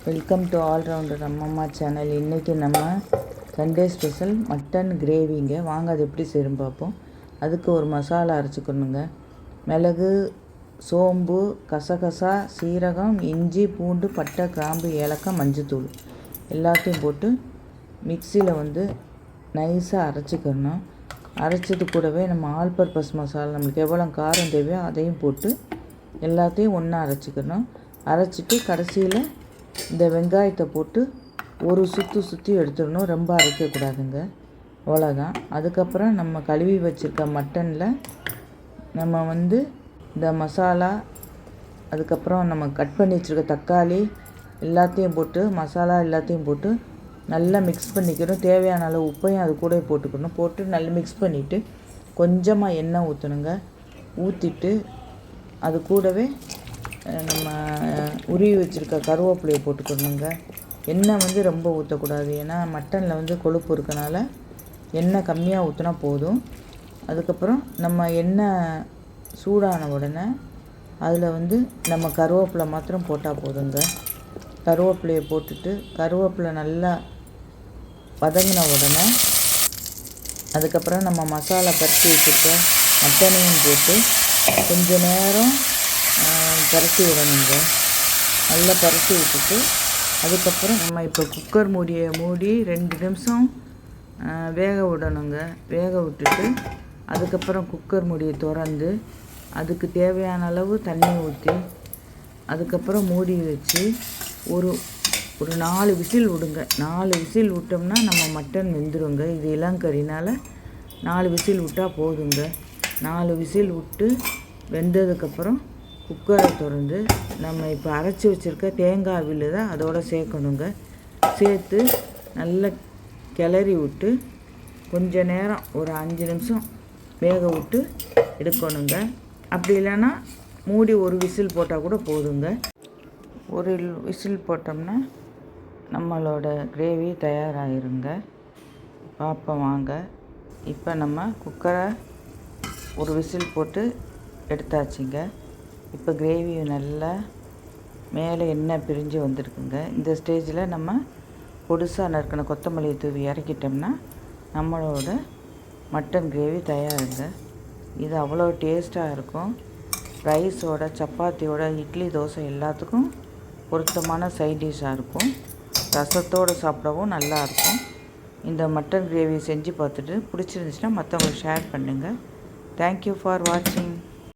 Welcome to allrounder அம்மம்மா channel. இன்றைக்கி நம்ம சண்டே ஸ்பெஷல் மட்டன் கிரேவிங்க. வாங்க அது எப்படி செய்யணும் பார்ப்போம். அதுக்கு ஒரு மசாலா அரைச்சிக்கணுங்க. மிளகு, சோம்பு, கசகசா, சீரகம், இஞ்சி, பூண்டு, பட்டை, கிராம்பு, ஏலக்காய், மஞ்சத்தூள் எல்லாத்தையும் போட்டு மிக்சியில் நைஸாக அரைச்சிக்கணும். அரைச்சது கூடவே நம்ம ஆல் பர்பஸ் மசாலா நம்மளுக்கு எவ்வளோ காரம் தேவையோ அதையும் போட்டு எல்லாத்தையும் ஒன்றா அரைச்சிக்கணும். அரைச்சிட்டு கடைசியில் இந்த வெங்காயத்தை போட்டு ஒரு சுற்றி எடுத்துடணும். ரொம்ப அரைக்கக்கூடாதுங்க. அவ்வளோதான். அதுக்கப்புறம் நம்ம கழுவி வச்சுருக்க மட்டனில் நம்ம இந்த மசாலா, அதுக்கப்புறம் நம்ம கட் பண்ணி வச்சுருக்க தக்காளி எல்லாத்தையும் போட்டு மசாலா எல்லாத்தையும் போட்டு நல்லா மிக்ஸ் பண்ணிக்கணும். தேவையான அளவு உப்பையும் அது கூட போட்டுக்கணும். போட்டு நல்லா மிக்ஸ் பண்ணிவிட்டு கொஞ்சமாக எண்ணெய் ஊற்றணுங்க. ஊற்றிட்டு அது கூடவே நம்ம உருவி வச்சுருக்க கருவேப்பிலையை போட்டுக்கணுங்க. எண்ணெய் ரொம்ப ஊற்றக்கூடாது. ஏன்னா மட்டனில் கொழுப்பு இருக்கனால எண்ணெய் கம்மியாக ஊற்றினா போதும். அதுக்கப்புறம் நம்ம எண்ணெய் சூடான உடனே அதில் நம்ம கருவேப்பிலை மாத்திரம் போட்டால் போதுங்க. கருவேப்பிலையை போட்டுட்டு கருவேப்பிலை நல்லா வதங்கின உடனே அதுக்கப்புறம் நம்ம மசாலா பரட்டி வச்சுருக்க மட்டனையும் போட்டு கொஞ்சம் நேரம் பரட்டி விடணுங்க. நல்லா பரட்டி விட்டுட்டு அதுக்கப்புறம் நம்ம இப்போ குக்கர் மூடியை மூடி 2 நிமிஷம் வேக விடணுங்க. வேக விட்டுட்டு அதுக்கப்புறம் குக்கர் மூடியை திறந்து அதுக்கு தேவையான அளவு தண்ணி ஊற்றி அதுக்கப்புறம் மூடி வச்சு ஒரு 4 விசில் விடுங்க. 4 விசில் விட்டோம்னா நம்ம மட்டன் வெந்துருங்க. இது இளங்கறினால் 4 விசில் விட்டால் போதுங்க. 4 விசில் விட்டு வெந்ததுக்கப்புறம் குக்கரை திறந்து நம்ம இப்போ அரைச்சி வச்சுருக்க தேங்காய் விழுதை அதோடு சேர்க்கணுங்க. சேர்த்து நல்லா கிளறி விட்டு கொஞ்ச நேரம் ஒரு 5 நிமிஷம் வேக விட்டு எடுக்கணுங்க. அப்படி இல்லைன்னா மூடி ஒரு விசில் போட்டால் கூட போதுங்க. ஒரு விசில் போட்டோம்னா நம்மளோட கிரேவி தயாராகிருங்க. பார்ப்போம் வாங்க. இப்போ நம்ம குக்கரை ஒரு விசில் போட்டு எடுத்தாச்சுங்க. இப்போ கிரேவி நல்லா மேலே எண்ணெய் பிரிஞ்சு வந்திருக்குங்க. இந்த ஸ்டேஜில் நம்ம பொடுசாக நறுக்கின கொத்தமல்லி தூவி இறக்கிட்டோம்னா நம்மளோட மட்டன் கிரேவி தயாருங்க. இது அவ்வளோ டேஸ்ட்டாக இருக்கும். ரைஸோட, சப்பாத்தியோட, இட்லி, தோசை எல்லாத்துக்கும் பொருத்தமான சைட் டிஷ்ஷாக இருக்கும். ரசத்தோடு சாப்பிடவும் நல்லாயிருக்கும். இந்த மட்டன் கிரேவி செஞ்சு பார்த்துட்டு பிடிச்சிருந்துச்சுன்னா மற்றவங்களுக்கு ஷேர் பண்ணுங்கள். தேங்க்யூ ஃபார் வாட்சிங்.